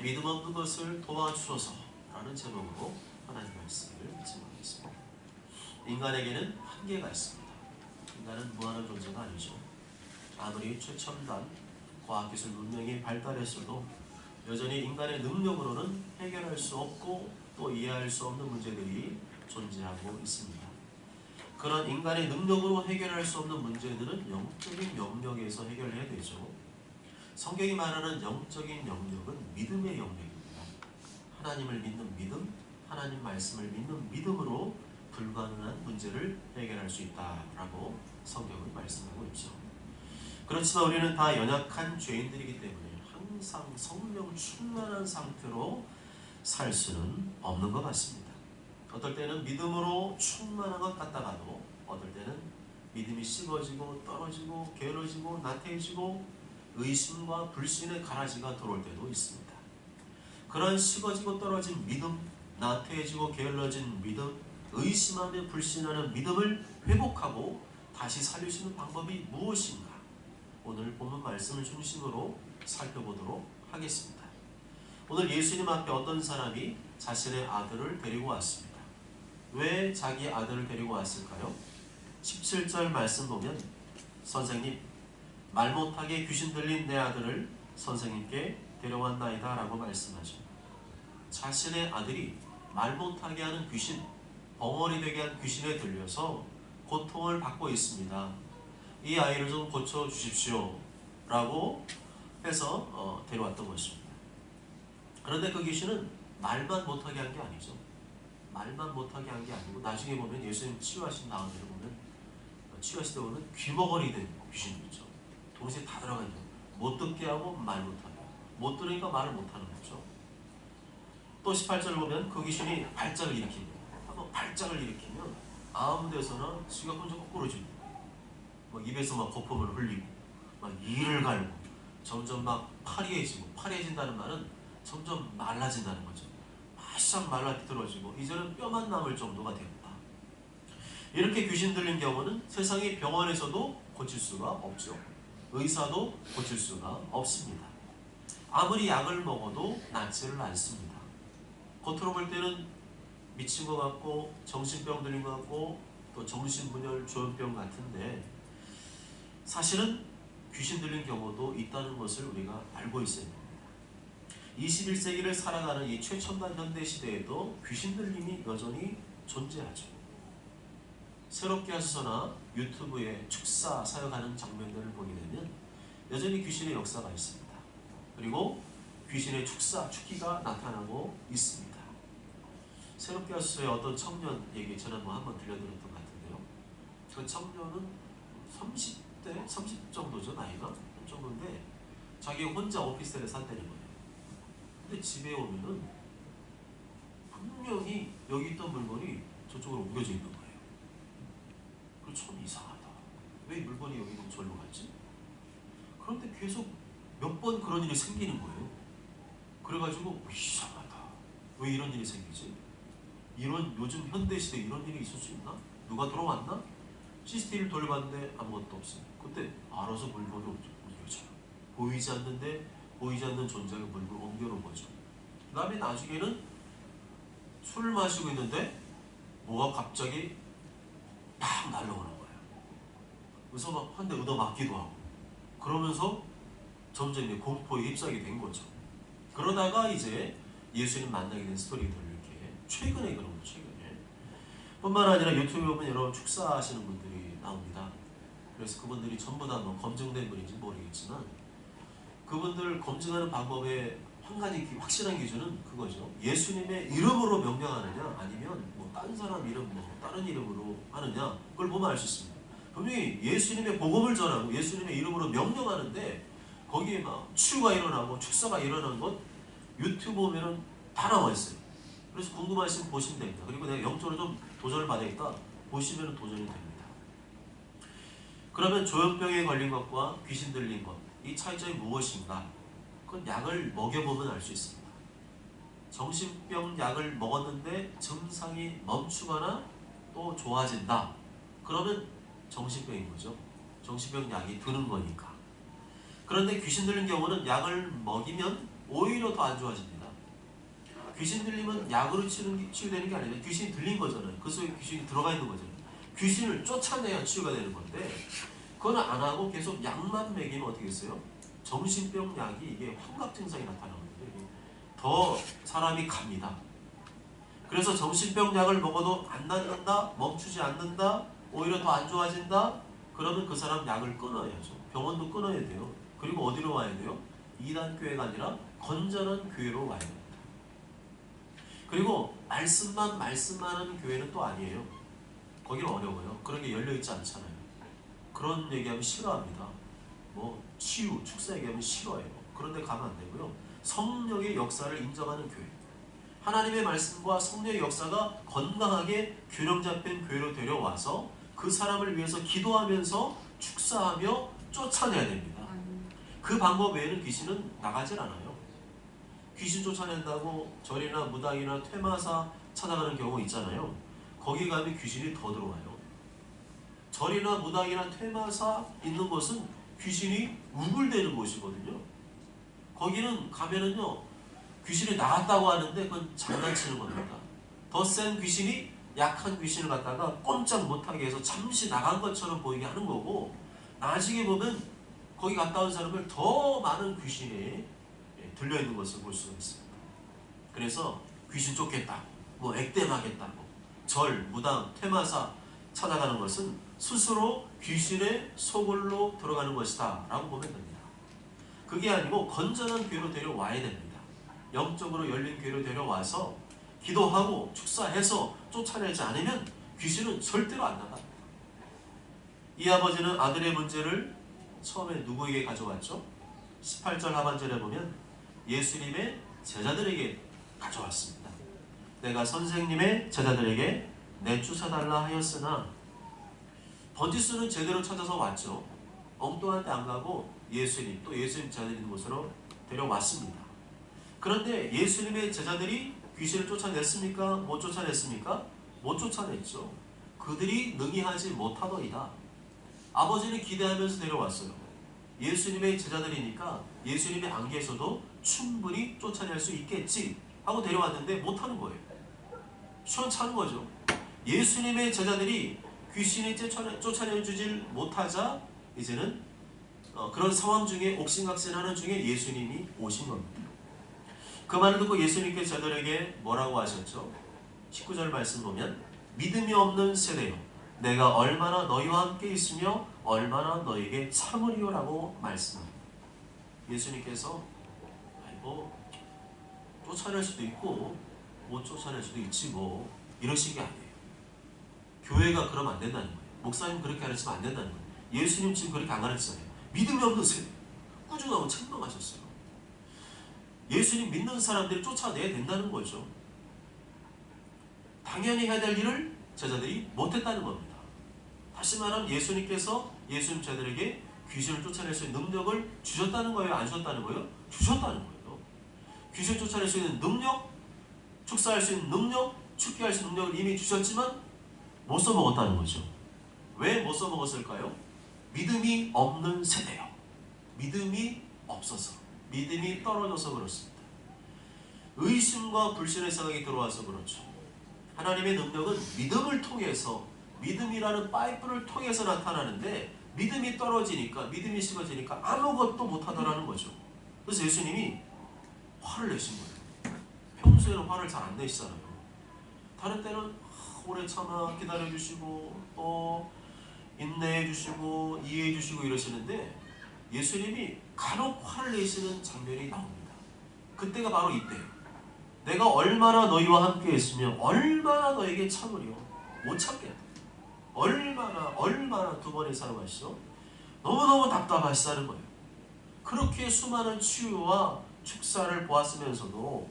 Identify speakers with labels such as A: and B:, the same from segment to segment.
A: 믿음 없는 것을 도와주소서 라는 제목으로 하나님의 말씀을 증언하겠습니다. 인간에게는 한계가 있습니다. 인간은 무한한 존재가 아니죠. 아무리 최첨단 과학기술 문명이 발달했어도 여전히 인간의 능력으로는 해결할 수 없고 또 이해할 수 없는 문제들이 존재하고 있습니다. 그런 인간의 능력으로 해결할 수 없는 문제들은 영적인 영역에서 해결해야 되죠. 성경이 말하는 영적인 영역은 믿음의 영역입니다. 하나님을 믿는 믿음, 하나님 말씀을 믿는 믿음으로 불가능한 문제를 해결할 수 있다라고 성경은 말씀하고 있죠. 그렇지만 우리는 다 연약한 죄인들이기 때문에 항상 성령 충만한 상태로 살 수는 없는 것 같습니다. 어떨 때는 믿음으로 충만한 것 같다가도 어떨 때는 믿음이 식어지고 떨어지고 게을러지고 나태해지고 의심과 불신의 가라지가 들어올 때도 있습니다. 그런 식어지고 떨어진 믿음, 나태해지고 게을러진 믿음, 의심하며 불신하는 믿음을 회복하고 다시 살리시는 방법이 무엇인가? 오늘 본문 말씀을 중심으로 살펴보도록 하겠습니다. 오늘 예수님 앞에 어떤 사람이 자신의 아들을 데리고 왔습니다. 왜 자기 아들을 데리고 왔을까요? 17절 말씀 보면 선생님, 말 못하게 귀신 들린 내 아들을 선생님께 데려왔나이다 라고 말씀하죠. 자신의 아들이 말 못하게 하는 귀신, 벙어리 되게 한 귀신에 들려서 고통을 받고 있습니다. 이 아이를 좀 고쳐주십시오 라고 해서 데려왔던 것입니다. 그런데 그 귀신은 말만 못하게 한 게 아니죠. 말만 못하게 한 게 아니고 나중에 보면 예수님 치유하신 다음에 보면 치유하실 때 보면 귀머거리 된 귀신이 있죠. 동시에 다 들어가 있죠. 못 듣게 하고 말 못하게. 못 들으니까 말을 못하는 거죠. 또 18절을 보면 그 귀신이 발작을 일으킵니다. 한번 발작을 일으키면 아무 데서나 지가 혼자 꼬꾸러집니다. 막 입에서 막 거품을 흘리고 막 이를 갈고 점점 막 파리해지고, 파리해진다는 말은 점점 말라진다는 거죠. 바싹 말라 비틀어지고 이제는 뼈만 남을 정도가 됩니다. 이렇게 귀신 들린 경우는 세상의 병원에서도 고칠 수가 없죠. 의사도 고칠 수가 없습니다. 아무리 약을 먹어도 낫지를 않습니다. 겉으로 볼 때는 미친 것 같고 정신병 들린 것 같고 또 정신분열 조현병 같은데 사실은 귀신 들린 경우도 있다는 것을 우리가 알고 있어야 됩니다. 21세기를 살아가는 이 최첨단 현대 시대에도 귀신 들림이 여전히 존재하죠. 새롭게 하소서나 유튜브에 축사 사역하는 장면들을 보게 되면 여전히 귀신의 역사가 있습니다. 그리고 귀신의 축기가 나타나고 있습니다. 새롭게 하소서의 어떤 청년 얘기 지난번 한번 들려드렸던 것 같은데요. 그 청년은 30대, 30 정도죠, 나이가. 그 정도인데 자기가 혼자 오피스텔에 산다는 거예요. 근데 집에 오면은 분명히 여기 있던 물건이 저쪽으로 옮겨져 있는 거예요. 그럼 참 이상하다. 왜 물건이 여기 있는 절로 갔지? 그런데 계속 몇 번 그런 일이 생기는 거예요. 그래가지고 이상하다. 왜 이런 일이 생기지? 이런 요즘 현대시대에 이런 일이 있을 수 있나? 누가 들어왔나? CCTV를 돌려봤는데 아무것도 없어요. 그때 알아서 물건을 옮겨줘요. 보이지 않는데 보이지 않는 존재가 물건을 옮겨놓은 거죠. 그 다음에 나중에는 술을 마시고 있는데 뭐가 갑자기 팍 날라오는 거예요. 그래서 막 한 대 얻어맞기도 하고 그러면서 점점 이제 공포에 휩싸게 된 거죠. 그러다가 이제 예수님 만나게 된 스토리들을 이렇게 최근에 그런 거죠. 최근에 뿐만 아니라 유튜브에 보면 여러 축사하시는 분들이 나옵니다. 그래서 그분들이 전부 다 뭐 검증된 분인지 모르겠지만 그분들 검증하는 방법의 한 가지 확실한 기준은 그거죠. 예수님의 이름으로 명령하느냐 아니면 뭐 다른 사람 이름 뭐 다른 이름으로 하느냐 그걸 보면 알 수 있습니다. 분명히 예수님의 복음을 전하고 예수님의 이름으로 명령하는데 거기에 막 치유가 일어나고 축사가 일어나는 것 유튜브 보면은 다 나와 있어요. 그래서 궁금하시면 보시면 됩니다. 그리고 내가 영적으로 좀 도전을 받으니까 보시면 도전이 됩니다. 그러면 조현병에 걸린 것과 귀신 들린 것, 이 차이점이 무엇인가? 그건 약을 먹여보면 알 수 있습니다. 정신병 약을 먹었는데 증상이 멈추거나 또 좋아진다. 그러면 정신병인 거죠. 정신병 약이 드는 거니까. 그런데 귀신 들린 경우는 약을 먹이면 오히려 더 안 좋아집니다. 귀신 들리면 약으로 치유되는 게 아니라 귀신이 들린 거잖아요. 그 속에 귀신이 들어가 있는 거잖아요. 귀신을 쫓아내야 치유가 되는 건데 그건 안 하고 계속 약만 먹이면 어떻게 했어요? 정신병 약이 이게 환각 증상이 나타나거든요. 더 사람이 갑니다. 그래서 정신병 약을 먹어도 안 낫는다, 멈추지 않는다, 오히려 더 안 좋아진다. 그러면 그 사람 약을 끊어야죠. 병원도 끊어야 돼요. 그리고 어디로 와야 돼요? 이단 교회가 아니라 건전한 교회로 와야 됩니다. 그리고 말씀하는 교회는 또 아니에요. 거기는 어려워요. 그런 게 열려있지 않잖아요. 그런 얘기하면 싫어합니다. 뭐 치유, 축사 얘기하면 싫어해요. 그런 데 가면 안 되고요. 성령의 역사를 인정하는 교회, 하나님의 말씀과 성령의 역사가 건강하게 균형 잡힌 교회로 데려와서 그 사람을 위해서 기도하면서 축사하며 쫓아내야 됩니다. 그 방법 외에는 귀신은 나가질 않아요. 귀신 쫓아낸다고 절이나 무당이나 퇴마사 찾아가는 경우 있잖아요. 거기 가면 귀신이 더 들어와요. 절이나 무당이나 퇴마사 있는 곳은 귀신이 우글대는 곳이거든요. 거기는 가면은요, 귀신이 나갔다고 하는데 그건 장난치는 겁니다. 더 센 귀신이 약한 귀신을 갖다가 꼼짝 못하게 해서 잠시 나간 것처럼 보이게 하는 거고, 나중에 보면 거기 갔다 온 사람을 더 많은 귀신이 들려있는 것을 볼 수가 있습니다. 그래서 귀신 쫓겠다, 뭐 액땜하겠다고 절, 무당, 퇴마사 찾아가는 것은 스스로 귀신의 소굴로 들어가는 것이다 라고 보면 됩니다. 그게 아니고 건전한 교회로 데려와야 됩니다. 영적으로 열린 교회로 데려와서 기도하고 축사해서 쫓아내지 않으면 귀신은 절대로 안 나갑니다. 이 아버지는 아들의 문제를 처음에 누구에게 가져왔죠? 18절 하반절에 보면 예수님의 제자들에게 가져왔습니다. 내가 선생님의 제자들에게 내쫓아달라 하였으나, 번지수는 제대로 찾아서 왔죠. 엉뚱한 데 안 가고 예수님, 또 예수님 제자들이 있는 곳으로 데려왔습니다. 그런데 예수님의 제자들이 귀신을 쫓아냈습니까? 못 쫓아냈습니까? 못 쫓아냈죠. 그들이 능히 하지 못하더이다. 아버지는 기대하면서 데려왔어요. 예수님의 제자들이니까 예수님의 안개에서도 충분히 쫓아낼 수 있겠지 하고 데려왔는데 못하는 거예요. 시원찮은 거죠. 예수님의 제자들이 귀신이 쫓아내주질 못하자 이제는 그런 상황 중에 옥신각신하는 중에 예수님이 오신 겁니다. 그 말을 듣고 예수님께서 저들에게 뭐라고 하셨죠? 19절 말씀 보면 믿음이 없는 세대여, 내가 얼마나 너희와 함께 있으며 얼마나 너희에게 참으리요 라고 말씀합니다. 예수님께서 쫓아낼 수도 있고 못 쫓아낼 수도 있지 뭐 이러신 게 아니에요. 교회가 그러면 안 된다는 거예요. 목사님 그렇게 가르치면 안 된다는 거예요. 예수님 지금 그렇게 안 가르치잖아요. 믿음이 없는 세대, 꾸준하고 책망하셨어요. 예수님 믿는 사람들이 쫓아내야 된다는 거죠. 당연히 해야 될 일을 제자들이 못했다는 겁니다. 다시 말하면 예수님께서 예수님 제자들에게 귀신을 쫓아낼 수 있는 능력을 주셨다는 거예요? 안 주셨다는 거예요? 주셨다는 거예요. 귀신을 쫓아낼 수 있는 능력, 축사할 수 있는 능력, 축기할 수 있는 능력을 이미 주셨지만 못 써먹었다는 거죠. 왜 못 써먹었을까요? 믿음이 없는 세대요. 믿음이 없어서, 믿음이 떨어져서 그렇습니다. 의심과 불신의 생각이 들어와서 그렇죠. 하나님의 능력은 믿음을 통해서, 믿음이라는 파이프를 통해서 나타나는데 믿음이 떨어지니까, 믿음이 식어지니까 아무것도 못하더라는 거죠. 그래서 예수님이 화를 내신 거예요. 평소에는 화를 잘 안 내시잖아요. 다른 때는 오래 참아 기다려주시고 또 인내해주시고 이해해주시고 이러시는데 예수님이 간혹 화를 내시는 장면이 나옵니다. 그때가 바로 이때예요. 내가 얼마나 너희와 함께 있으며 얼마나 너에게 참으려. 못 참겠다. 얼마나 두 번의 사용하시죠. 너무너무 답답하시다는 거예요. 그렇게 수많은 치유와 축사를 보았으면서도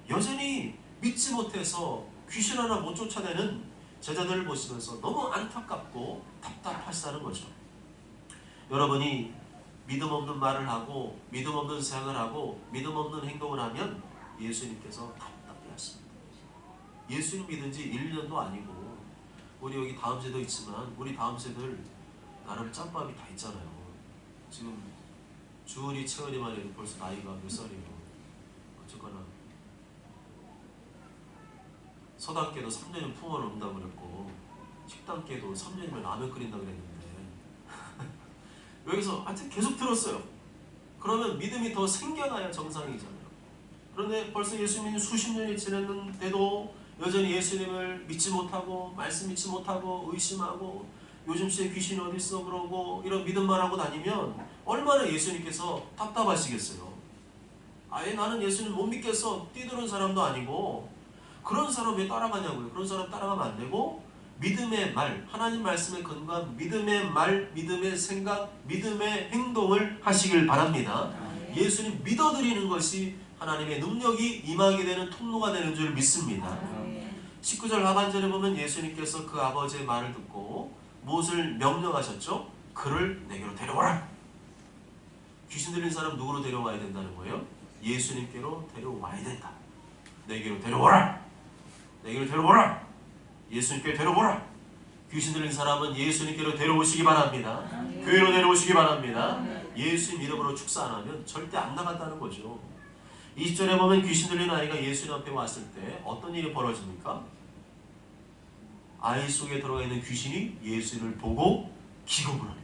A: 여전히 믿지 못해서 귀신 하나 못 쫓아내는 제자들을 보시면서 너무 안타깝고 답답하시다는 거죠. 여러분이 믿음 없는 말을 하고 믿음 없는 생각을 하고 믿음 없는 행동을 하면 예수님께서 답답해하십니다. 예수님 믿은 지 1년도 아니고, 우리 여기 다음 세도 있지만 우리 다음 세들 나름 짬밥이 다 있잖아요. 지금 주은이, 채은이만 해도 벌써 나이가 몇 살이에요. 어쨌거나 서당계도 3년이면 풍어를 온다고 그랬고 식당계도 3년이면 라면 끓인다고 그랬는데 여기서 하여튼 계속 들었어요. 그러면 믿음이 더 생겨나야 정상이잖아요. 그런데 벌써 예수님이 수십 년이 지났는데도 여전히 예수님을 믿지 못하고 말씀 믿지 못하고 의심하고 요즘 시에 귀신이 어디 있어 그러고 이런 믿음만 하고 다니면 얼마나 예수님께서 답답하시겠어요. 아예 나는 예수님 못 믿겠어 뛰드는 사람도 아니고 그런 사람 왜 따라가냐고요. 그런 사람 따라가면 안 되고 믿음의 말, 하나님 말씀에 근거한 믿음의 말, 믿음의 생각, 믿음의 행동을 하시길 바랍니다. 예수님 믿어드리는 것이 하나님의 능력이 임하게 되는 통로가 되는 줄 믿습니다. 19절 하반절에 보면 예수님께서 그 아버지의 말을 듣고 무엇을 명령하셨죠? 그를 내게로 데려오라. 귀신 들린 사람 누구로 데려와야 된다는 거예요? 예수님께로 데려와야 된다. 내게로 데려오라. 내게로 데려오라. 예수님께 데려오라. 귀신 들린 사람은 예수님께로 데려오시기 바랍니다. 교회로 데려오시기 바랍니다. 예수님 이름으로 축사 안 하면 절대 안 나간다는 거죠. 20절에 보면 귀신 들린 아이가 예수님 앞에 왔을 때 어떤 일이 벌어집니까? 아이 속에 들어가 있는 귀신이 예수님을 보고 기겁을 합니다.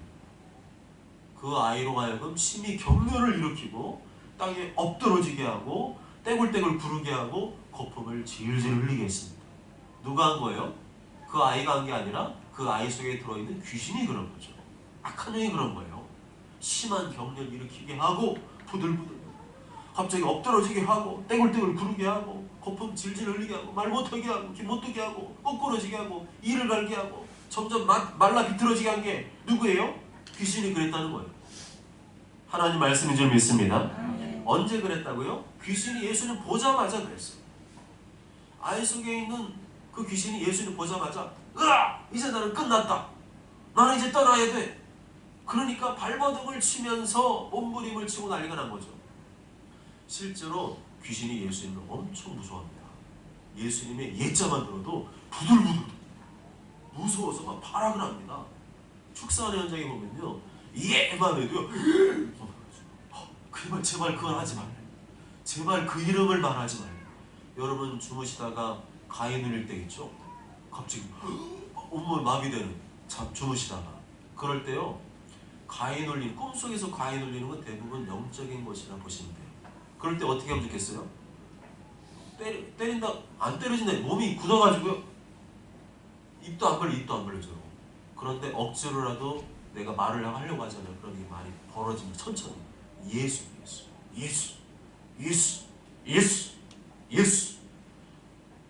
A: 그 아이로 하여금 심히 경련을 일으키고 땅에 엎드러지게 하고 떼굴떼굴 구르게 하고 거품을 질질 흘리게 했습니다. 누가 한 거예요? 그 아이가 한 게 아니라 그 아이 속에 들어있는 귀신이 그런 거죠. 악한 영이 그런 거예요. 심한 경련을 일으키게 하고 부들부들 갑자기 엎드러지게 하고 떼굴떼굴 구르게 하고 거품 질질 흘리게 하고 말 못하게 하고 귀 못 뜨게 하고 거꾸러지게 하고 이를 갈게 하고 점점 말라 비틀어지게 한 게 누구예요? 귀신이 그랬다는 거예요. 하나님 말씀인 줄 믿습니다. 언제 그랬다고요? 귀신이 예수님 보자마자 그랬어요. 아이 속에 있는 그 귀신이 예수님 보자마자 으아! 이제 나는 끝났다. 나는 이제 떠나야 돼. 그러니까 발버둥을 치면서 몸부림을 치고 난리가 난 거죠. 실제로 귀신이 예수님을 엄청 무서워합니다. 예수님의 예자만 들어도 부들부들 무서워서 막 발악을 합니다. 축사하는 현장에 보면요. 예만 해도요. 제발 그걸 하지 말래. 제발 그 이름을 말하지 말래. 여러분 주무시다가 가위 눌릴 때 있죠? 갑자기 온몸 마비되는 주무시다가 그럴 때요. 가위 눌린 꿈속에서 가위 눌리는 건 대부분 영적인 것이라 보시면 돼요. 그럴 때 어떻게 하면 좋겠어요? 때린다 안 때려진다 몸이 굳어가지고요. 입도 안 벌려져. 그런데 억지로라도 내가 말을 하려고 하잖아요. 그럼 이 말이 벌어지면 천천히 예수.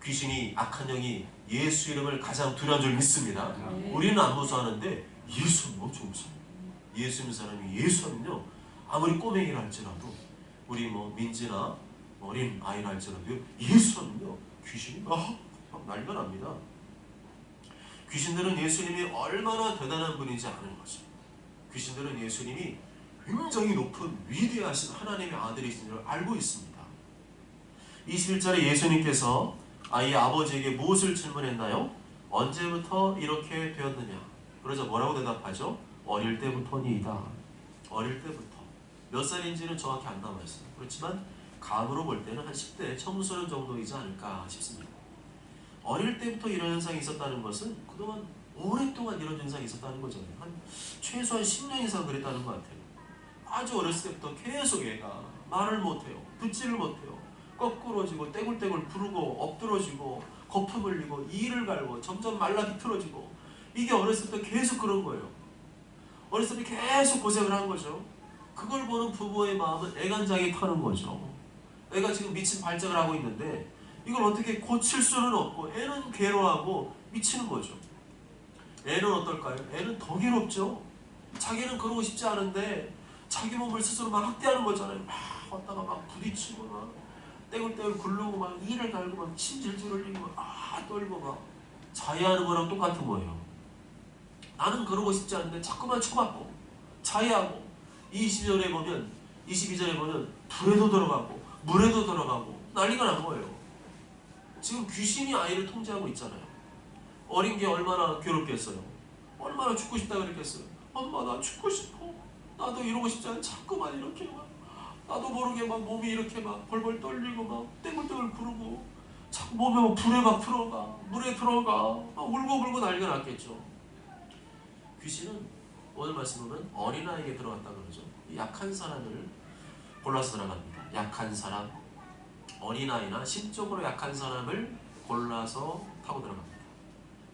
A: 귀신이 악한 영이 예수 이름을 가장 두려운 줄 믿습니다. 우리는 안 무서워하는데 예수는 엄청 무서워요. 예수 믿는 사람이 예수 하면요. 아무리 꼬맹이라 할지라도 우리 민지나 어린 아이라 할지라도요. 예수 하면요. 귀신이 막 난리가 납니다. 귀신들은 예수님이 얼마나 대단한 분인지 아는 거죠. 귀신들은 예수님이 굉장히 높은 위대하신 하나님의 아들이신 줄 알고 있습니다. 21절에 예수님께서 아이의 아버지에게 무엇을 질문했나요? 언제부터 이렇게 되었느냐? 그러자 뭐라고 대답하죠? 어릴 때부터니이다. 어릴 때부터. 몇 살인지는 정확히 안 남아있어요. 그렇지만 감으로 볼 때는 한 10대 청소년 정도이지 않을까 싶습니다. 어릴 때부터 이런 현상이 있었다는 것은 그동안 오랫동안 이런 현상이 있었다는 거잖아요. 최소한 10년 이상 그랬다는 것 같아요. 아주 어렸을 때부터 계속 얘가 말을 못해요. 듣지를 못해요. 거꾸러지고 떼굴떼굴 부르고 엎드러지고 거품 흘리고 이를 갈고 점점 말라 비틀어지고 이게 어렸을 때 계속 그런 거예요. 어렸을 때 계속 고생을 한 거죠. 그걸 보는 부모의 마음은 애간장이 타는 거죠. 애가 지금 미친 발작을 하고 있는데 이걸 어떻게 고칠 수는 없고 애는 괴로워하고 미치는 거죠. 애는 어떨까요? 애는 더 괴롭죠. 자기는 그러고 싶지 않은데 자기 몸을 스스로 막 학대하는 거잖아요. 막 왔다가 막 부딪히고 막 떼굴떼굴 굴르고 막 이를 갈고 막 침 질질 흘리고 막 떨고 막 자해하는 거랑 똑같은 거예요. 나는 그러고 싶지 않은데 자꾸만 쳐맞고 자해하고 22절에 보면 불에도 들어가고 물에도 들어가고 난리가 난 거예요. 지금 귀신이 아이를 통제하고 있잖아요. 어린 게 얼마나 괴롭겠어요. 얼마나 죽고 싶다 그랬겠어요. 엄마 나 죽고 싶어. 나도 이러고 싶지 않아. 자꾸만 이렇게 막 나도 모르게 막 몸이 이렇게 막 벌벌 떨리고 막 떼굴떼굴 구르고 자꾸 몸에 불에 막 들어가, 물에 들어가, 막 울고 난리가 났겠죠. 귀신은 오늘 말씀 보면 어린아이에게 들어갔다 그러죠. 약한 사람을 골라서 들어갑니다. 약한 사람, 어린아이나 심적으로 약한 사람을 골라서 타고 들어갑니다.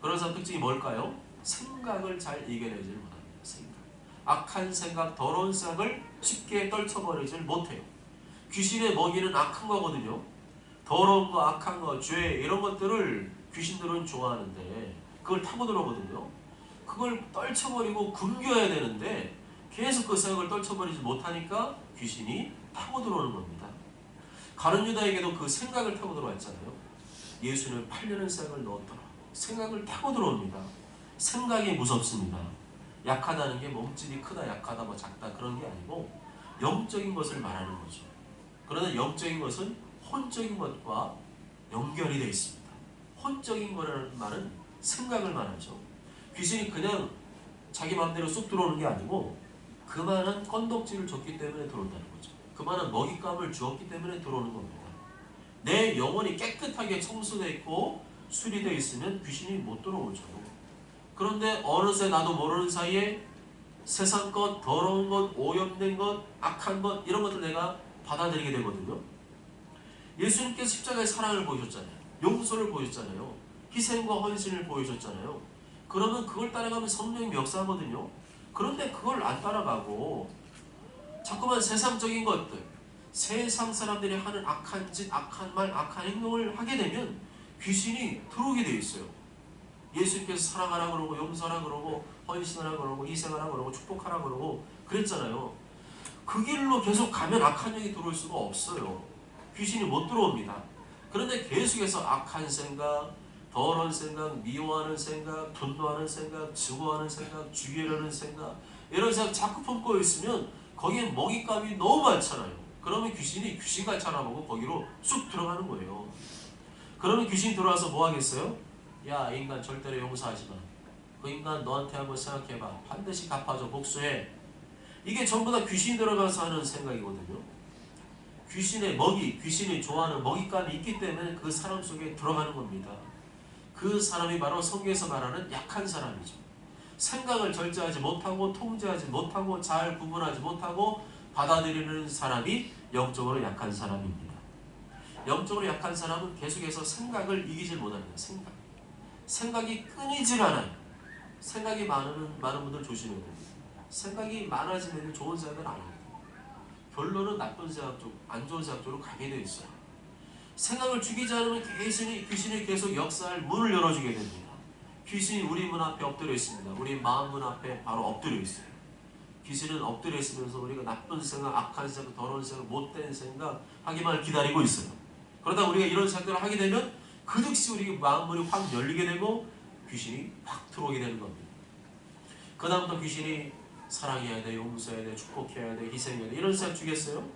A: 그런 사람 특징이 뭘까요? 생각을 잘 이겨내질 못합니다. 생각. 악한 생각, 더러운 생각을 쉽게 떨쳐버리질 못해요. 귀신의 먹이는 악한 거거든요. 더러운 거, 악한 거, 죄 이런 것들을 귀신들은 좋아하는데 그걸 타고 들어오거든요. 그걸 떨쳐버리고 굶겨야 되는데 계속 그 생각을 떨쳐버리지 못하니까 귀신이 타고 들어오는 겁니다. 가룟 유다에게도 그 생각을 타고 들어왔잖아요. 예수는 팔려는 생각을 넣었더라. 생각을 타고 들어옵니다. 생각이 무섭습니다. 약하다는 게 몸집이 크다, 약하다, 뭐 작다 그런 게 아니고 영적인 것을 말하는 거죠. 그러나 영적인 것은 혼적인 것과 연결이 되어 있습니다. 혼적인 거라는 말은 생각을 말하죠. 귀신이 그냥 자기 마음대로 쑥 들어오는 게 아니고 그만한 건덕지를 줬기 때문에 들어온다는 거죠. 그만한 먹잇감을 주었기 때문에 들어오는 겁니다. 내 영혼이 깨끗하게 청소되어 있고 수리되어 있으면 귀신이 못 들어오죠. 그런데 어느새 나도 모르는 사이에 세상 것, 더러운 것, 오염된 것, 악한 것 이런 것들 내가 받아들이게 되거든요. 예수님께서 십자가의 사랑을 보여줬잖아요. 용서를 보여줬잖아요. 희생과 헌신을 보여줬잖아요. 그러면 그걸 따라가면 성령이 역사하거든요. 그런데 그걸 안 따라가고 자꾸만 세상적인 것들, 세상 사람들이 하는 악한 짓, 악한 말, 악한 행동을 하게 되면 귀신이 들어오게 되어 있어요. 예수님께서 사랑하라 그러고 용서하라 그러고 헌신하라 그러고 희생하라 그러고 축복하라 그러고 그랬잖아요. 그 길로 계속 가면 악한 영이 들어올 수가 없어요. 귀신이 못 들어옵니다. 그런데 계속해서 악한 생각, 더러운 생각, 미워하는 생각, 분노하는 생각, 증오하는 생각, 죽이려는 생각 이런 생각 자꾸 품고 있으면 거기에 먹잇감이 너무 많잖아요. 그러면 귀신이 귀신같이 알아보고 거기로 쑥 들어가는 거예요. 그러면 귀신이 들어와서 뭐 하겠어요? 야 인간 절대로 용서하지 마. 그 인간 너한테 한번 생각해봐. 반드시 갚아줘. 복수해. 이게 전부 다 귀신이 들어가서 하는 생각이거든요. 귀신의 먹이, 귀신이 좋아하는 먹잇감이 있기 때문에 그 사람 속에 들어가는 겁니다. 그 사람이 바로 성경에서 말하는 약한 사람이죠. 생각을 절제하지 못하고 통제하지 못하고 잘 구분하지 못하고 받아들이는 사람이 영적으로 약한 사람입니다. 영적으로 약한 사람은 계속해서 생각을 이기질 못합니다. 생각이 끊이질 않아요. 생각이 많은 분들 조심해야 됩니다. 생각이 많아지면 좋은 생각을 안 해요. 결론은 나쁜 생각 쪽, 안 좋은 생각 쪽으로 가게 되어 있어요. 생각을 죽이지 않으면 귀신이 계속 역사할 문을 열어주게 됩니다. 귀신이 우리 문 앞에 엎드려 있습니다. 우리 마음 문 앞에 바로 엎드려 있어요. 귀신은 엎드려 있으면서 우리가 나쁜 생각, 악한 생각, 더러운 생각, 못된 생각 하기만 기다리고 있어요. 그러다 우리가 이런 생각을 하게 되면 그 즉시 우리 마음 문이 확 열리게 되고 귀신이 확 들어오게 되는 겁니다. 그 다음부터 귀신이 사랑해야 돼, 용서해야 돼, 축복해야 돼, 희생해야 돼 이런 생각 주겠어요?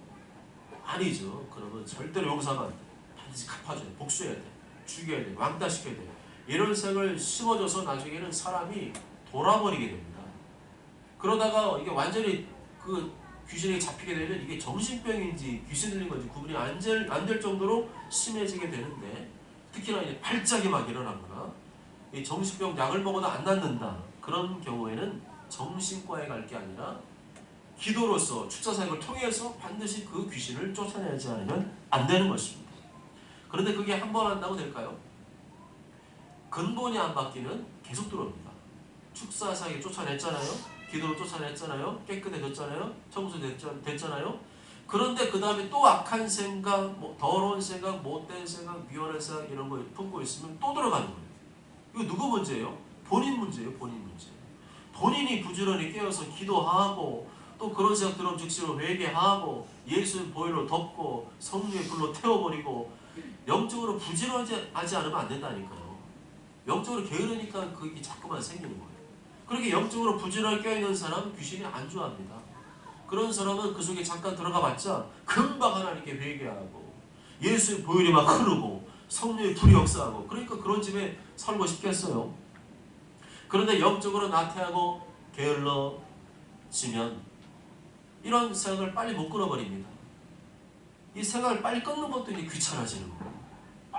A: 아니죠. 그러면 절대로 용서하면 안 돼. 반드시 갚아줘야 돼, 복수해야 돼, 죽여야 돼, 왕따시켜야 돼. 이런 생각을 심어줘서 나중에는 사람이 돌아버리게 됩니다. 그러다가 이게 완전히 그 귀신에 잡히게 되면 이게 정신병인지 귀신 들린 건지 구분이 안 될 정도로 심해지게 되는데 특히나 이제 발작이 막 일어나거나 이 정신병 약을 먹어도 안 낫는다. 그런 경우에는 정신과에 갈 게 아니라 기도로서 축사사역을 통해서 반드시 그 귀신을 쫓아내지 않으면 안 되는 것입니다. 그런데 그게 한 번 한다고 될까요? 근본이 안 바뀌면 계속 들어옵니다. 축사사역에 쫓아냈잖아요. 기도로 쫓아냈잖아요. 깨끗해졌잖아요. 청소됐잖아요. 그런데 그 다음에 또 악한 생각, 더러운 생각, 못된 생각, 미워하는 생각 이런 거 품고 있으면 또 들어가는 거예요. 이거 누구 문제예요? 본인 문제예요. 본인 문제. 본인이 부지런히 깨어서 기도하고 또 그런 생각 들으면 즉시로 회개하고 예수의 보혈로 덮고 성령의 불로 태워버리고 영적으로 부지런하지 않으면 안 된다니까요. 영적으로 게으르니까 그게 자꾸만 생기는 거예요. 그렇게 영적으로 부지런하게 깨어있는 사람은 귀신이 안 좋아합니다. 그런 사람은 그 속에 잠깐 들어가 봤자 금방 하나님께 회개하고 예수의 보혈이 막 흐르고 성령의 불이 역사하고 그러니까 그런 집에 살고 싶겠어요. 그런데 영적으로 나태하고 게을러지면 이런 생각을 빨리 못 끊어버립니다. 이 생각을 빨리 끊는 것도 이제 귀찮아지는 거예요.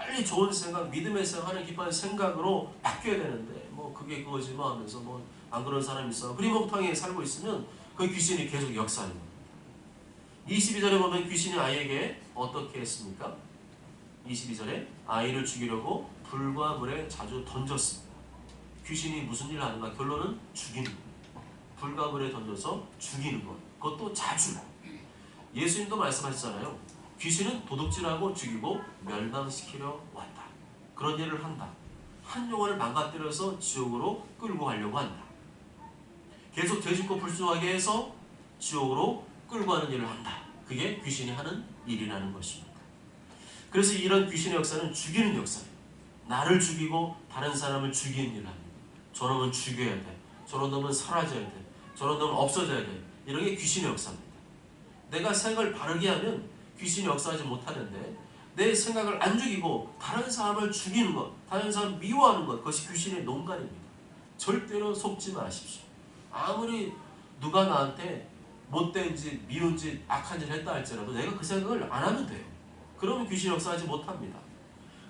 A: 빨리 좋은 생각, 믿음의 생각, 하나님 기뻐하는 생각으로 바뀌어야 되는데 뭐 그게 그거지 뭐 하면서 뭐 안 그런 사람이 있어 흐리멍텅이에 살고 있으면 그 귀신이 계속 역사하는 겁니다. 22절에 보면 귀신이 아이에게 어떻게 했습니까? 22절에 아이를 죽이려고 불과 물에 자주 던졌습니다. 귀신이 무슨 일을 하는가? 결론은 죽이는 거예요. 불과 물에 던져서 죽이는 것. 그것도 자주. 예수님도 말씀하셨잖아요. 귀신은 도둑질하고 죽이고 멸망시키려 왔다. 그런 일을 한다. 한 영혼을 망가뜨려서 지옥으로 끌고 가려고 한다. 계속 되짚고 불순하게 해서 지옥으로 끌고 가는 일을 한다. 그게 귀신이 하는 일이라는 것입니다. 그래서 이런 귀신의 역사는 죽이는 역사예요. 나를 죽이고 다른 사람을 죽이는 일을 합니다. 저놈은 죽여야 돼. 저런 놈은 사라져야 돼. 저런 놈은 없어져야 돼. 이런 게 귀신의 역사입니다. 내가 생각을 바르게 하면 귀신이 역사하지 못하는데 내 생각을 안 죽이고 다른 사람을 죽이는 것, 다른 사람을 미워하는 것, 그것이 귀신의 농간입니다. 절대로 속지 마십시오. 아무리 누가 나한테 못된 짓, 미운 짓, 악한 짓을 했다 할지라도 내가 그 생각을 안 하면 돼요. 그러면 귀신이 역사하지 못합니다.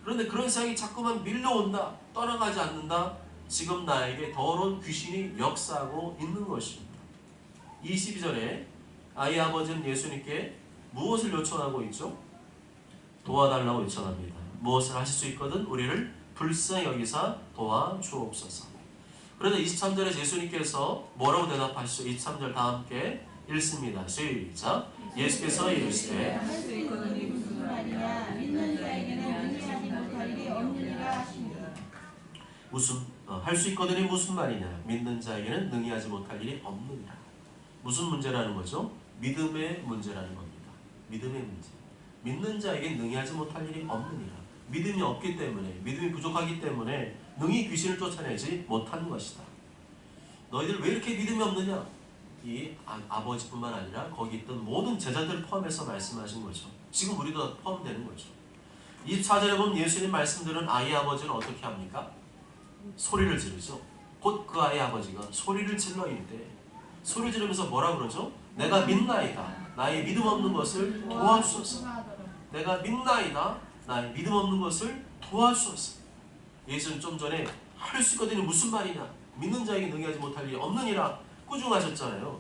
A: 그런데 그런 생각이 자꾸만 밀려온다, 떠나가지 않는다, 지금 나에게 더러운 귀신이 역사하고 있는 것입니다. 22절에 아이 아버지는 예수님께 무엇을 요청하고 있죠? 도와달라고 요청합니다. 무엇을 하실 수 있거든 우리를 불쌍히 여기사 도와주옵소서. 그런데 23절에 예수님께서 뭐라고 대답하시죠? 23절 다 함께 읽습니다. 시작. 예수께서 이르시되
B: 할 수 있거든이 무슨 말이냐 믿는 자에게는 능히하지 못할 일이 없느니라 하시니.
A: 할 수 있거든이 무슨 말이냐? 믿는 자에게는 능히하지 못할 일이 없느니라. 무슨 문제라는 거죠? 믿음의 문제라는 겁니다. 믿음의 문제. 믿는 자에게 능히하지 못할 일이 없느니라. 믿음이 없기 때문에, 믿음이 부족하기 때문에 능히 귀신을 쫓아내지 못하는 것이다. 너희들 왜 이렇게 믿음이 없느냐? 이 아버지뿐만 아니라 거기 있던 모든 제자들을 포함해서 말씀하신 거죠. 지금 우리도 포함되는 거죠. 24절에 보면 예수님 말씀들은 아이 아버지는 어떻게 합니까? 소리를 지르죠. 곧 그 아이 아버지가 소리를 질러 이르되, 소리를 지르면서 뭐라 그러죠? 내가 믿나이다. 나의 믿음 없는 것을 도와주소서. 내가 믿나이다. 나의 믿음 없는 것을 도와주소서. 예수는 좀 전에 할 수 있거든요. 무슨 말이냐? 믿는 자에게 능히하지 못할 일이 없느니라 꾸중하셨잖아요.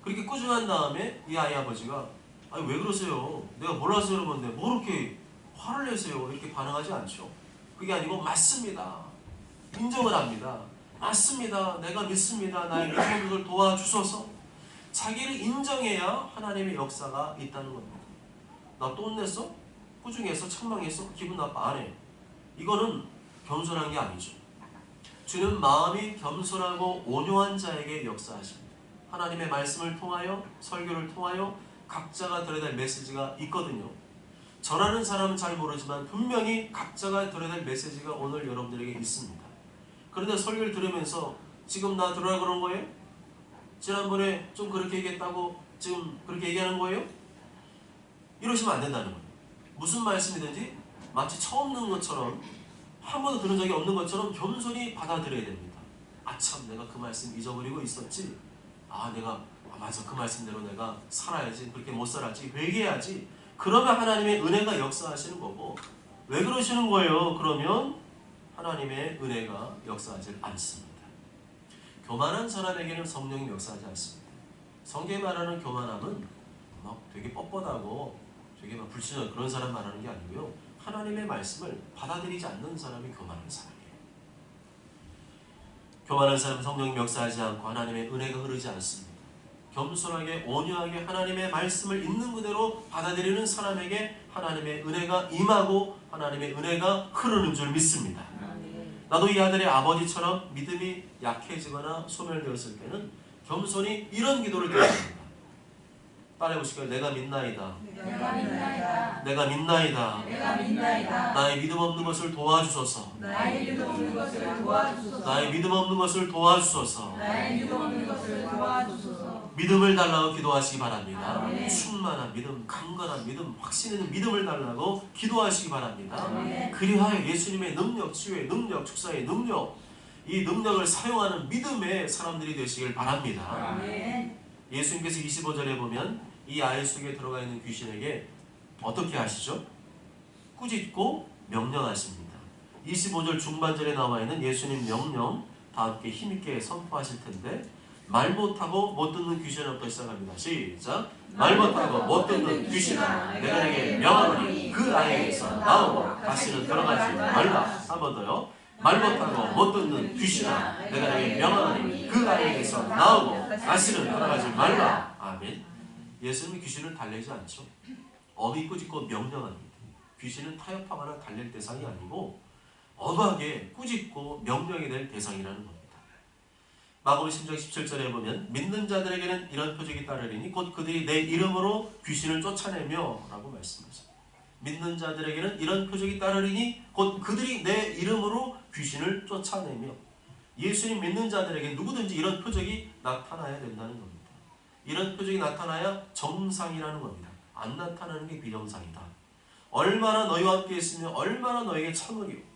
A: 그렇게 꾸중한 다음에 이 아이 아버지가 아니 왜 그러세요? 내가 몰라서 그런 건데 뭐 이렇게 화를 내세요? 이렇게 반응하지 않죠. 그게 아니고 맞습니다. 인정을 합니다. 맞습니다. 내가 믿습니다. 나의 믿음 없는 것을 도와주소서. 자기를 인정해야 하나님의 역사가 있다는 겁니다. 나 또 혼냈어? 꾸중했어? 책망했어? 기분 나빠? 안 해. 이거는 겸손한 게 아니죠. 주는 마음이 겸손하고 온유한 자에게 역사하십니다. 하나님의 말씀을 통하여, 설교를 통하여 각자가 들어야 될 메시지가 있거든요. 저라는 사람은 잘 모르지만 분명히 각자가 들어야 될 메시지가 오늘 여러분들에게 있습니다. 그런데 설교를 들으면서 지금 나 들으라 그런 거예요? 지난번에 좀 그렇게 얘기했다고 지금 그렇게 얘기하는 거예요? 이러시면 안 된다는 거예요. 무슨 말씀이든지 마치 처음 듣는 것처럼, 한 번도 들은 적이 없는 것처럼 겸손히 받아들여야 됩니다. 참 내가 그 말씀 잊어버리고 있었지. 내가 맞아, 그 말씀대로 내가 살아야지. 그렇게 못 살았지. 회개해야지. 그러면 하나님의 은혜가 역사하시는 거고, 왜 그러시는 거예요? 그러면 하나님의 은혜가 역사하지 않습니다. 교만한 사람에게는 성령이 역사하지 않습니다. 성경에 말하는 교만함은 막 되게 뻣뻣하고 되게 막 불신한 그런 사람 말하는 게 아니고요. 하나님의 말씀을 받아들이지 않는 사람이 교만한 사람이에요. 교만한 사람은 성령이 역사하지 않고 하나님의 은혜가 흐르지 않습니다. 겸손하게 온유하게 하나님의 말씀을 있는 그대로 받아들이는 사람에게 하나님의 은혜가 임하고 하나님의 은혜가 흐르는 줄 믿습니다. 나도 이 아들의 아버지처럼 믿음이 약해지거나 소멸되었을 때는 겸손히 이런 기도를 드려야 합니다. 따라해보실까요? 내가 믿나이다.
B: 내가 믿나이다.
A: 내가 믿나이다.
B: 내가 믿나이다.
A: 나의 믿음 없는 것을 도와주소서.
B: 나의 믿음 없는 것을 도와주소서.
A: 나의 믿음 없는 것을 도와주소서.
B: 나의 믿음 없는 것을 도와주소서.
A: 믿음을 달라고 기도하시기 바랍니다.
B: 아멘.
A: 충만한 믿음, 강건한 믿음, 확신 있는 믿음을 달라고 기도하시기 바랍니다.
B: 아멘.
A: 그리하여 예수님의 능력, 치유의 능력, 축사의 능력, 이 능력을 사용하는 믿음의 사람들이 되시길 바랍니다.
B: 아멘.
A: 예수님께서 25절에 보면 이 아이 속에 들어가 있는 귀신에게 어떻게 하시죠? 꾸짖고 명령하십니다. 25절 중반절에 나와 있는 예수님 명령 다 함께 힘있게 선포하실 텐데 말 못하고 못 듣는 귀신으로부터 시작합니다. 시작. 말 못하고 못 듣는 귀신아 내가 내게 명하노니 그 아이에게서 나오고 다시는 들어가지 말라. 한 번 더요. 말 못하고 못 듣는 귀신아 내가 내게 명하노니 그 아이에게서 나오고 다시는 들어가지 말라. 아멘. 예수님은 귀신을 달래지 않죠. 어디 꾸짖고 명령합니다. 귀신은 타협하거나 달랠 대상이 아니고 엄하게 꾸짖고 명령이 될 대상이라는 겁니다. 마가복음 10장 17절에 보면 믿는 자들에게는 이런 표적이 따르리니 곧 그들이 내 이름으로 귀신을 쫓아내며 라고 말씀하죠. 믿는 자들에게는 이런 표적이 따르리니 곧 그들이 내 이름으로 귀신을 쫓아내며 예수님 믿는 자들에게 누구든지 이런 표적이 나타나야 된다는 겁니다. 이런 표적이 나타나야 정상이라는 겁니다. 안 나타나는 게 비정상이다. 얼마나 너희와 함께 있으며 얼마나 너에게 참으리요.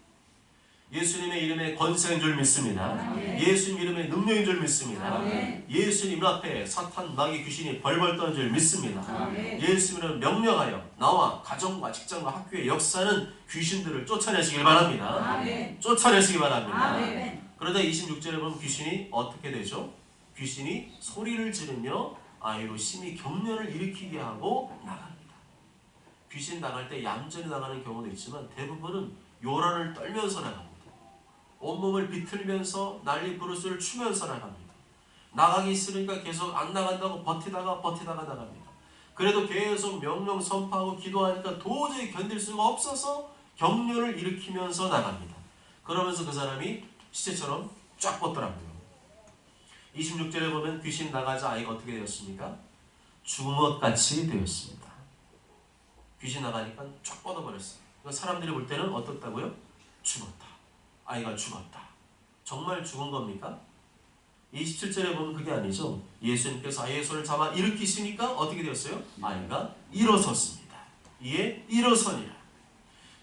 A: 예수님의 이름에 권세인 줄 믿습니다. 예수님 이름에 능력인 줄 믿습니다. 예수님 앞에 사탄, 마귀, 귀신이 벌벌 떠는 줄 믿습니다. 예수님을 명령하여 나와 가정과 직장과 학교에 역사하는 귀신들을 쫓아내시길 바랍니다. 쫓아내시기 바랍니다. 그러다 26절에 보면 귀신이 어떻게 되죠? 귀신이 소리를 지르며 아이로 심히 경련을 일으키게 하고 나갑니다. 귀신 나갈 때 얌전히 나가는 경우도 있지만 대부분은 요란을 떨면서 나갑니다. 온몸을 비틀면서 난리 부르스를 추면서 나갑니다. 나가기 싫으니까 계속 안 나간다고 버티다가 나갑니다. 그래도 계속 명령 선포하고 기도하니까 도저히 견딜 수가 없어서 경련을 일으키면서 나갑니다. 그러면서 그 사람이 시체처럼 쫙 뻗더라고요. 26절에 보면 귀신 나가자 아이가 어떻게 되었습니까? 죽은 것같이 되었습니다. 귀신 나가니까 쫙 뻗어버렸어요. 그러니까 사람들이 볼 때는 어떻다고요? 죽었다. 아이가 죽었다. 정말 죽은 겁니까? 27절에 보면 그게 아니죠. 예수님께서 아이의 손을 잡아 일으키시니까 어떻게 되었어요? 아이가 일어섰습니다. 이에 일어서니라.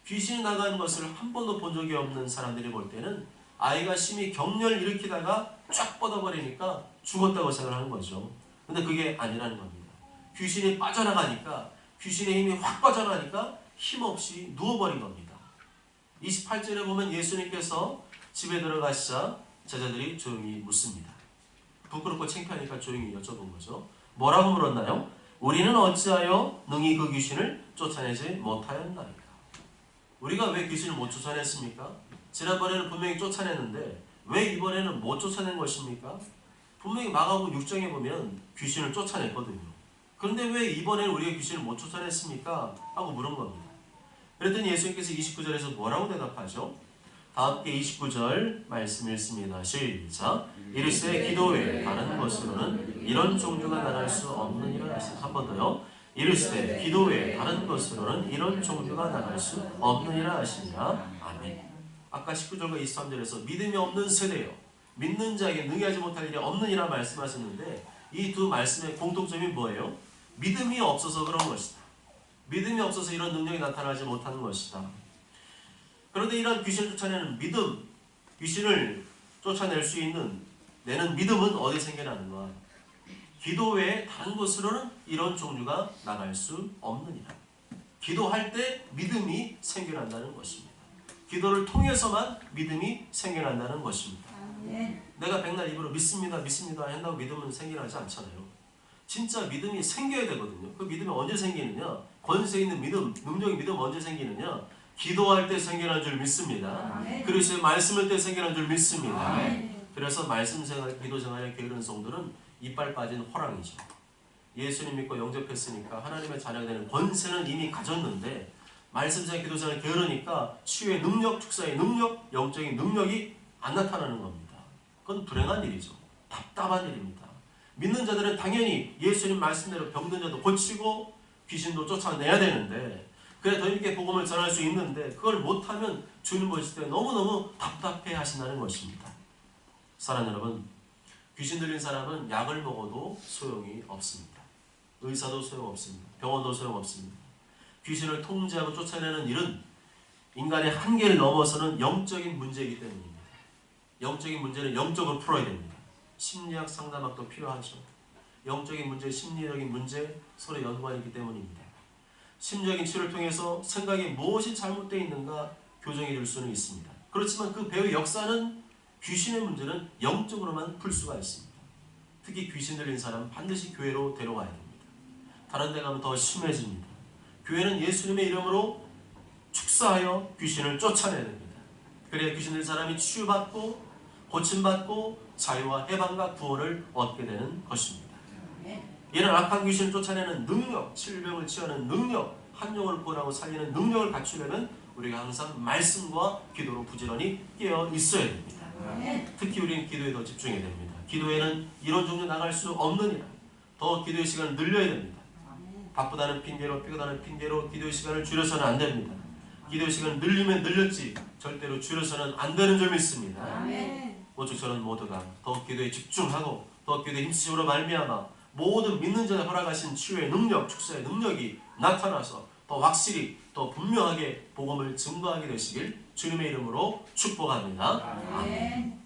A: 귀신이 나가는 것을 한 번도 본 적이 없는 사람들이 볼 때는 아이가 심히 경련을 일으키다가 쫙 뻗어버리니까 죽었다고 생각하는 거죠. 근데 그게 아니라는 겁니다. 귀신이 빠져나가니까 귀신의 힘이 확 빠져나가니까 힘없이 누워버린 겁니다. 28절에 보면 예수님께서 집에 들어가시자 제자들이 조용히 묻습니다. 부끄럽고 창피하니까 조용히 여쭤본 거죠. 뭐라고 물었나요? 우리는 어찌하여 능히 그 귀신을 쫓아내지 못하였나이까? 우리가 왜 귀신을 못 쫓아냈습니까? 지난번에는 분명히 쫓아냈는데 왜 이번에는 못 쫓아낸 것입니까? 분명히 마가복음 6장에 보면 귀신을 쫓아냈거든요. 그런데 왜 이번에는 우리가 귀신을 못 쫓아냈습니까? 하고 물은 겁니다. 그랬더니 예수님께서 29절에서 뭐라고 대답하죠? 다 함께 29절 말씀 읽습니다. 시작. 이르시되 기도 외에 다른 것으로는 이런 종류가 나갈 수 없느니라 하시니. 한 번 더요. 이르시되 기도 외에 다른 것으로는 이런 종류가 나갈 수 없느니라 하시니라. 아멘. 아까 19절과 23절에서 믿음이 없는 세대요. 믿는 자에게 능히하지 못할 일이 없느니라 말씀하셨는데 이 두 말씀의 공통점이 뭐예요? 믿음이 없어서 그런 것이다. 믿음이 없어서 이런 능력이 나타나지 못하는 것이다. 그런데 이런 귀신을 쫓아내는 믿음, 귀신을 쫓아낼 수 있는 내는 믿음은 어디 생겨나는가? 기도 외에 다른 곳으로는 이런 종류가 나갈 수 없느니라. 기도할 때 믿음이 생겨난다는 것입니다. 기도를 통해서만 믿음이 생겨난다는 것입니다. 내가 백날 입으로 믿습니다 한다고 믿음은 생겨나지 않잖아요. 진짜 믿음이 생겨야 되거든요. 그 믿음이 언제 생기느냐? 권세 있는 믿음, 능력의 믿음 언제 생기느냐? 기도할 때 생겨난 줄 믿습니다. 그리스도의 말씀을 때 생겨난 줄 믿습니다. 그래서 말씀 생활, 기도 생활에 게으른 성도는 이빨 빠진 호랑이죠. 예수님 믿고 영접했으니까 하나님의 자녀가 되는 권세는 이미 가졌는데 말씀 생활, 기도 생활에 게으르니까 치유의 능력, 축사의 능력, 영적인 능력이 안 나타나는 겁니다. 그건 불행한 일이죠. 답답한 일입니다. 믿는 자들은 당연히 예수님 말씀대로 병든 자도 고치고 귀신도 쫓아내야 되는데 그래 더 있게 복음을 전할 수 있는데 그걸 못하면 주님 보실 때 너무너무 답답해 하신다는 것입니다. 사랑하는 여러분, 귀신 들린 사람은 약을 먹어도 소용이 없습니다. 의사도 소용없습니다. 병원도 소용없습니다. 귀신을 통제하고 쫓아내는 일은 인간의 한계를 넘어서는 영적인 문제이기 때문입니다. 영적인 문제는 영적으로 풀어야 됩니다. 심리학 상담학도 필요하죠. 영적인 문제, 심리적인 문제 서로 연관이 있기 때문입니다. 심리적인 치료를 통해서 생각에 무엇이 잘못되어 있는가 교정해 줄 수는 있습니다. 그렇지만 그 배의 역사는 귀신의 문제는 영적으로만 풀 수가 있습니다. 특히 귀신 들린 사람은 반드시 교회로 데려가야 됩니다. 다른 데 가면 더 심해집니다. 교회는 예수님의 이름으로 축사하여 귀신을 쫓아내야 됩니다. 그래야 귀신 들린 사람이 치유받고 고침받고 자유와 해방과 구원을 얻게 되는 것입니다. 이는 악한 귀신을 쫓아내는 능력, 질병을 치유하는 능력, 한 영혼을 구원하고 살리는 능력을 갖추려면 우리가 항상 말씀과 기도로 부지런히 깨어 있어야 됩니다. 특히 우리는 기도에 더 집중해야 됩니다. 기도에는 이론적으로 나갈 수 없느니라. 더 기도의 시간을 늘려야 됩니다. 바쁘다는 핑계로 피곤하는 핑계로 기도의 시간을 줄여서는 안 됩니다. 기도의 시간을 늘리면 늘렸지 절대로 줄여서는 안 되는 점이 있습니다. 오직 저는 모두가 더 기도에 집중하고 더 기도에 힘쓰심으로 말미암아 모든 믿는 자에 허락하신 치유의 능력, 축사의 능력이 나타나서 더 확실히 더 분명하게 복음을 증거하게 되시길 주님의 이름으로 축복합니다. 아멘.